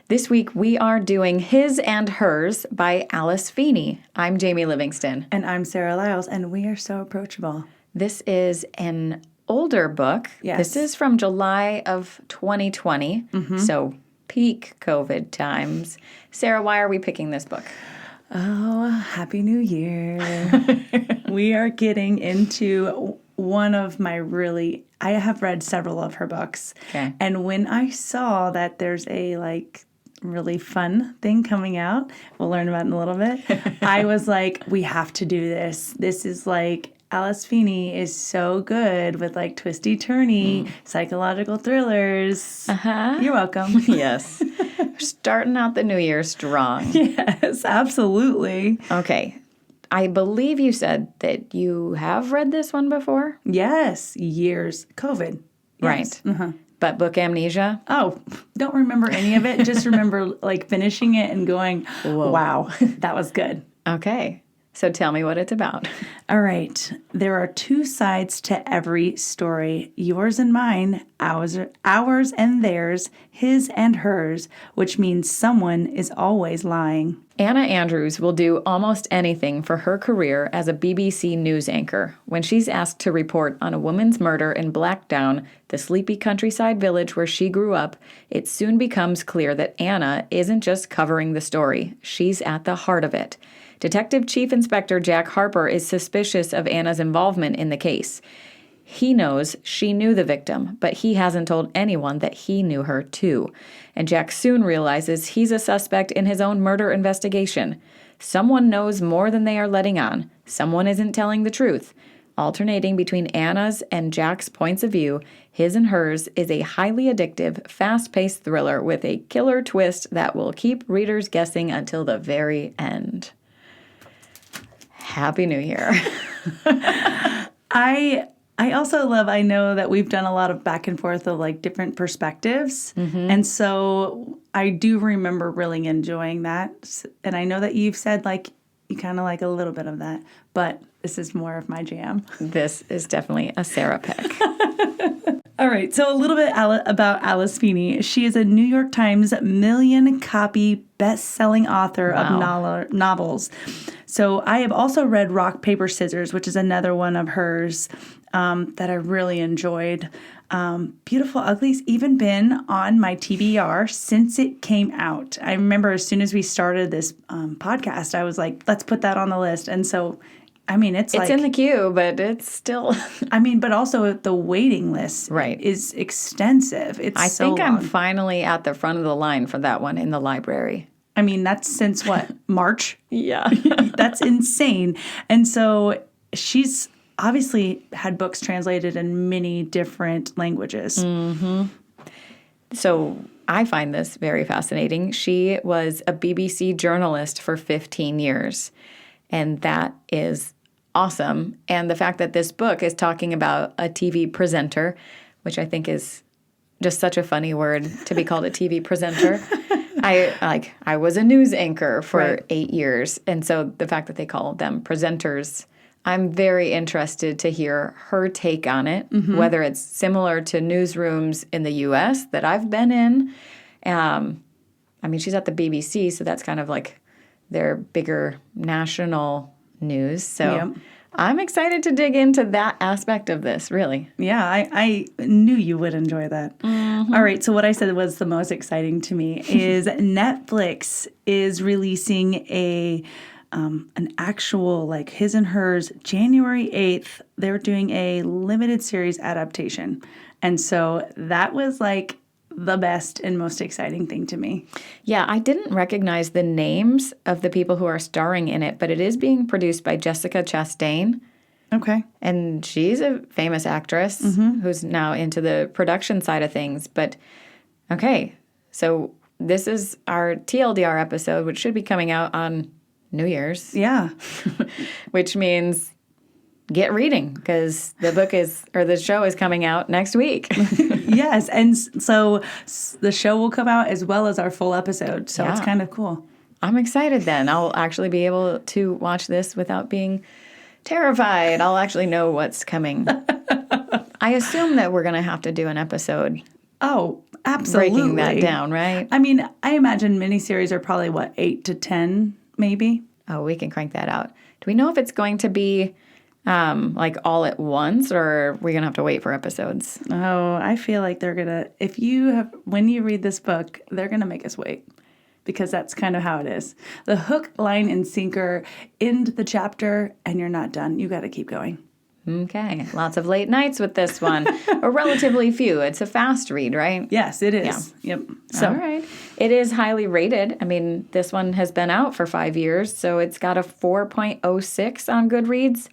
This week we are doing His and Hers by Alice Feeney. I'm Jamie Livingston. And I'm Sarah Lyles, and we are so approachable. This is an older book. Yes. This is from July of 2020, so peak COVID times. Sarah, why are we picking this book? Oh, Happy New Year. We are getting into one of my I have read several of her books. Okay. And when I saw that there's a really fun thing coming out, we'll learn about it in a little bit, I was like, we have to do this. This is Alice Feeney is so good with twisty turny psychological thrillers. You're welcome. Yes. We're starting out the new year strong. Yes, absolutely. Okay. I believe you said that you have read this one before? Yes, years. COVID. Yes. Right. But book amnesia? Oh, don't remember any of it. Just remember finishing it and going, Whoa. Wow, that was good. Okay. So tell me what it's about. All right. There are two sides to every story, yours and mine, ours and theirs, his and hers, which means someone is always lying. Anna Andrews will do almost anything for her career as a BBC news anchor. When she's asked to report on a woman's murder in Blackdown, the sleepy countryside village where she grew up, it soon becomes clear that Anna isn't just covering the story. She's at the heart of it. Detective Chief Inspector Jack Harper is suspicious of Anna's involvement in the case. He knows she knew the victim, but he hasn't told anyone that he knew her too. And Jack soon realizes he's a suspect in his own murder investigation. Someone knows more than they are letting on. Someone isn't telling the truth. Alternating between Anna's and Jack's points of view, His and Hers is a highly addictive, fast-paced thriller with a killer twist that will keep readers guessing until the very end. Happy New Year. I also I know that we've done a lot of back and forth of different perspectives. And so I do remember really enjoying that. And I know that you've said you kind of like a little bit of that, but this is more of my jam. This is definitely a Sarah pick. All right, so a little bit about Alice Feeney. She is a New York Times million-copy best-selling author of novels. So I have also read Rock, Paper, Scissors, which is another one of hers that I really enjoyed. Beautiful Ugly's even been on my TBR since it came out. I remember as soon as we started this podcast, I was like, let's put that on the list. And so it's in the queue, but it's still... but also the waiting list is extensive. I think I'm finally at the front of the line for that one in the library. That's since what? March? Yeah. That's insane. And so she's obviously had books translated in many different languages. Mm-hmm. So I find this very fascinating. She was a BBC journalist for 15 years. And that is awesome. And the fact that this book is talking about a TV presenter, which I think is just such a funny word to be called a TV presenter. I was a news anchor for 8 years. And so the fact that they call them presenters, I'm very interested to hear her take on it, whether it's similar to newsrooms in the U.S. that I've been in. She's at the BBC, so that's kind of their bigger national news. So I'm excited to dig into that aspect of this, really. Yeah, I knew you would enjoy that. All right, so what I said was the most exciting to me is Netflix is releasing an actual His and Hers January 8th. They're doing a limited series adaptation. And so that was the best and most exciting thing to me. Yeah, I didn't recognize the names of the people who are starring in it, but it is being produced by Jessica Chastain. Okay. And she's a famous actress who's now into the production side of things. But, okay, so this is our TLDR episode, which should be coming out on New Year's. Yeah. Which means get reading, because the show is coming out next week. Yes, and so the show will come out as well as our full episode, so it's kind of cool. I'm excited then. I'll actually be able to watch this without being terrified. I'll actually know what's coming. I assume that we're going to have to do an episode Oh, absolutely. breaking that down, right? I mean, I imagine miniseries are probably, 8 to 10, maybe? Oh, we can crank that out. Do we know if it's going to be like all at once, or are we going to have to wait for episodes? Oh, I feel like they're going to, when you read this book, they're going to make us wait. Because that's kind of how it is. The hook, line, and sinker end the chapter, and you're not done. You got to keep going. Okay. Lots of late nights with this one. Or relatively few. It's a fast read, right? Yes, it is. Yeah. Yep. So, all right. It is highly rated. I mean, this one has been out for 5 years, so it's got a 4.06 on Goodreads.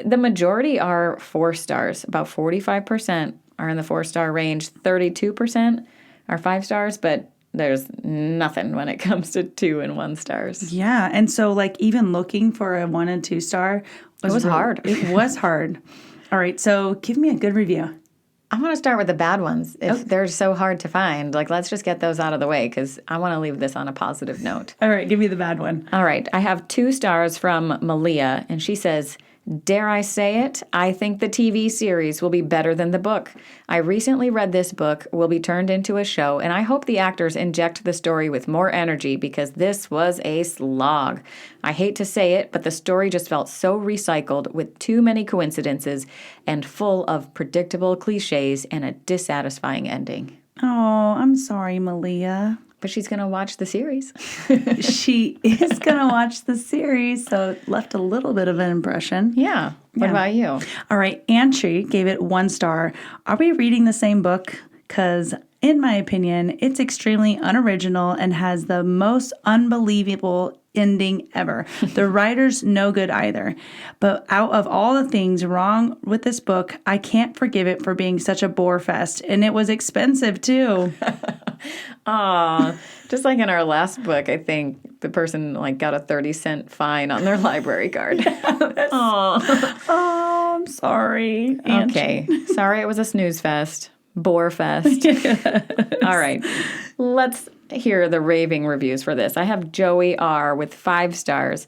The majority are 4 stars. About 45% are in the 4-star range. 32% are 5 stars, but there's nothing when it comes to 2 and 1 stars. Yeah. And so, even looking for a 1 and 2 star was hard. It was hard. All right. So, give me a good review. I want to start with the bad ones. If they're so hard to find, let's just get those out of the way because I want to leave this on a positive note. All right. Give me the bad one. All right. I have 2 stars from Malia, and she says, "Dare I say it? I think the TV series will be better than the book. I recently read this book, will be turned into a show, and I hope the actors inject the story with more energy because this was a slog. I hate to say it, but the story just felt so recycled with too many coincidences and full of predictable cliches and a dissatisfying ending." Oh, I'm sorry, Malia. But she's going to watch the series. She is going to watch the series, so it left a little bit of an impression. Yeah. What about you? All right. Antri gave it 1 star. Are we reading the same book? Because in my opinion, it's extremely unoriginal and has the most unbelievable ending ever. The writer's no good either. But out of all the things wrong with this book, I can't forgive it for being such a bore fest. And it was expensive too. Aw, just like in our last book, I think the person got a 30-cent fine on their library card. Aw. Oh, I'm sorry. Okay. Sorry it was a snooze fest. Bore fest. All right. Let's hear the raving reviews for this. I have Joey R. with 5 stars.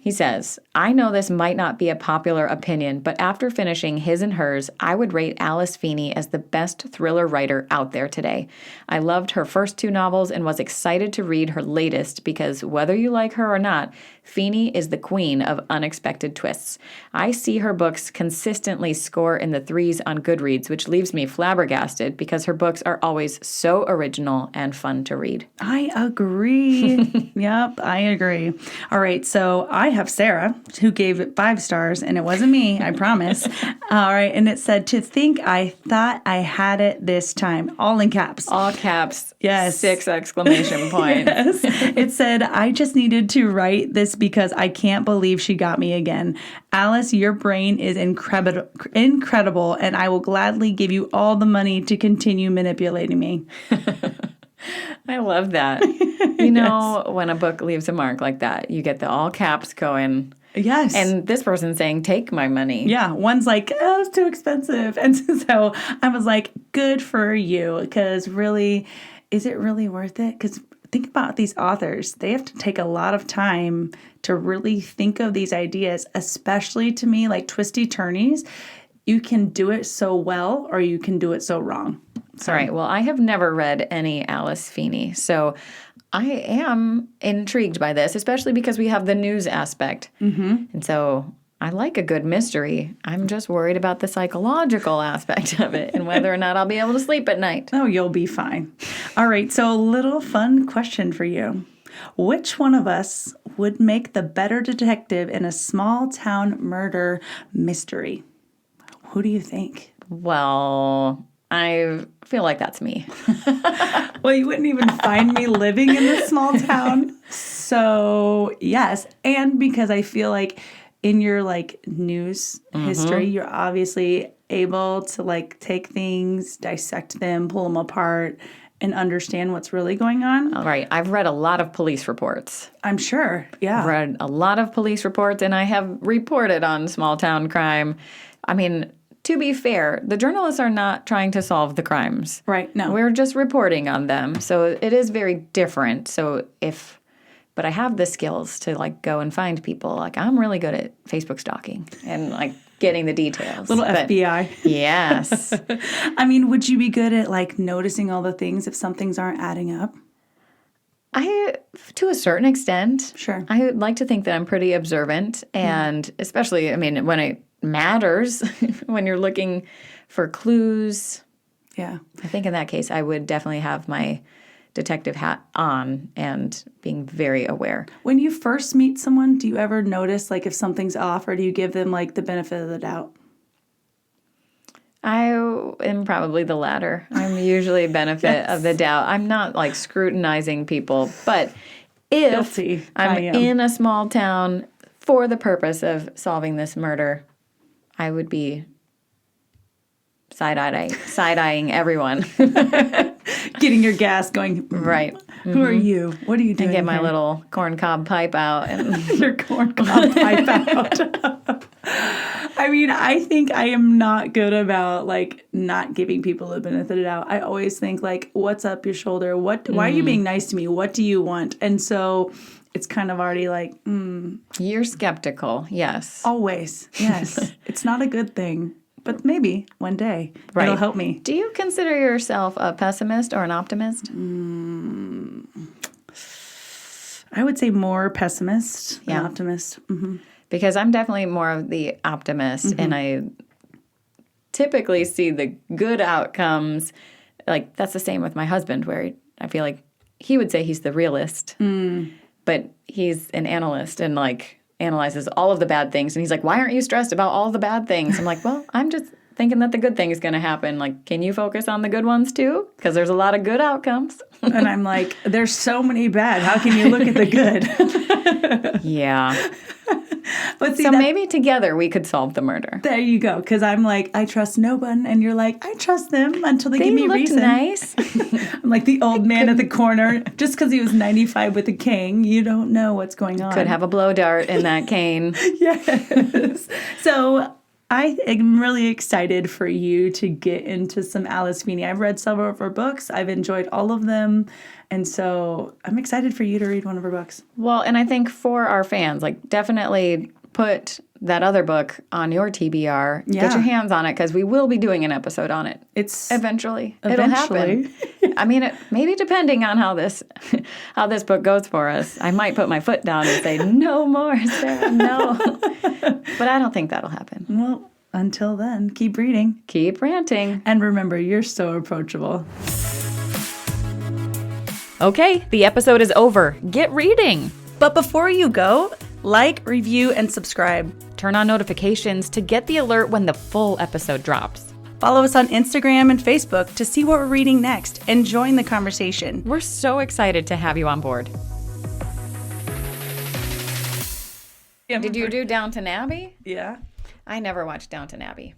He says, "I know this might not be a popular opinion, but after finishing His and Hers, I would rate Alice Feeney as the best thriller writer out there today. I loved her first 2 novels and was excited to read her latest because whether you like her or not, Feeney is the queen of unexpected twists. I see her books consistently score in the 3s on Goodreads, which leaves me flabbergasted because her books are always so original and fun to read." I agree. Yep, I agree. All right, so I have Sarah, who gave it 5 stars, and it wasn't me, I promise. All right, and it said, "To think I thought I had it this time," all in caps. All caps. Yes. 6 exclamation points. Yes. It said, "I just needed to write this because I can't believe she got me again. Alice, your brain is incredible, and I will gladly give you all the money to continue manipulating me." I love that. You know, when a book leaves a mark like that, you get the all caps going. Yes. And this person's saying, "Take my money." Yeah. One's like, "Oh, it's too expensive." And so I was like, good for you. Because really, is it really worth it? Because think about these authors. They have to take a lot of time to really think of these ideas, especially to me, like twisty turnies. You can do it so well or you can do it so wrong. All right. Well, I have never read any Alice Feeney, so I am intrigued by this, especially because we have the news aspect. Mm-hmm. And so I like a good mystery. I'm just worried about the psychological aspect of it and whether or not I'll be able to sleep at night. Oh, you'll be fine. All right. So a little fun question for you. Which one of us would make the better detective in a small town murder mystery? Who do you think? Well, I feel like that's me. Well, you wouldn't even find me living in this small town. So, yes. And because I feel like in your news history, you're obviously able to take things, dissect them, pull them apart, and understand what's really going on. All right. I've read a lot of police reports. I'm sure. Yeah. I've read a lot of police reports, and I have reported on small town crime. I mean, to be fair, the journalists are not trying to solve the crimes. Right. No. We're just reporting on them. So it is very different. But I have the skills to go and find people. I'm really good at Facebook stalking and getting the details. Little FBI. Yes. I mean, would you be good at like noticing all the things if some things aren't adding up? To a certain extent. Sure. I would like to think that I'm pretty observant, and especially, I mean, when it matters, when you're looking for clues. Yeah. I think in that case, I would definitely have my detective hat on and being very aware. When you first meet someone, do you ever notice like if something's off, or do you give them like the benefit of the doubt? I am probably the latter. I'm usually benefit of the doubt. I'm not like scrutinizing people, but if Guilty. I'm in a small town for the purpose of solving this murder, I would be side-eyeing everyone. Getting your gas going. Right. Who are you? What are you doing? And get my little corncob pipe out. And your corncob pipe out. I mean, I think I am not good about like not giving people the benefit of the doubt. I always think like, what's up your shoulder? Why are you being nice to me? What do you want? And so it's kind of already like, You're skeptical. Yes. Always. Yes. It's not a good thing. But maybe one day it'll help me. Do you consider yourself a pessimist or an optimist? I would say more pessimist than optimist. Mm-hmm. Because I'm definitely more of the optimist, and I typically see the good outcomes. Like, that's the same with my husband, where I feel like he would say he's the realist, but he's an analyst and, like, analyzes all of the bad things. And he's like, why aren't you stressed about all the bad things? I'm like, well, I'm just thinking that the good thing is going to happen. Like, can you focus on the good ones too? Because there's a lot of good outcomes. And I'm like, there's so many bad. How can you look at the good? Yeah. But see, so maybe together we could solve the murder. There you go. Because I'm like, I trust no one. And you're like, I trust them until they give me reason. Nice. I'm like the old man at the corner. Just because he was 95 with a cane, you don't know what's going on. Could have a blow dart in that cane. Yes. So I am really excited for you to get into some Alice Feeney. I've read several of her books. I've enjoyed all of them. And so I'm excited for you to read one of her books. Well, and I think for our fans, like, definitely put that other book on your TBR. Yeah. Get your hands on it, because we will be doing an episode on it. It's Eventually. It'll happen. I mean, maybe depending on how this book goes for us, I might put my foot down and say, no more, Sarah, no. But I don't think that'll happen. Well, until then, keep reading. Keep ranting. And remember, you're so approachable. Okay, the episode is over. Get reading. But before you go, like, review, and subscribe. Turn on notifications to get the alert when the full episode drops. Follow us on Instagram and Facebook to see what we're reading next and join the conversation. We're so excited to have you on board. Did you do Downton Abbey? Yeah. I never watched Downton Abbey.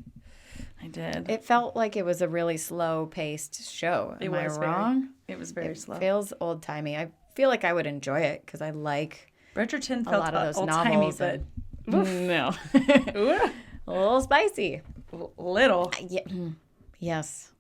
I did. It felt like it was a really slow-paced show. Am I wrong? It was very slow. It feels old-timey. I feel like I would enjoy it because I like Bridgerton a felt lot of those old-timey, novels. but No. A little spicy. Little. Yeah. Yes.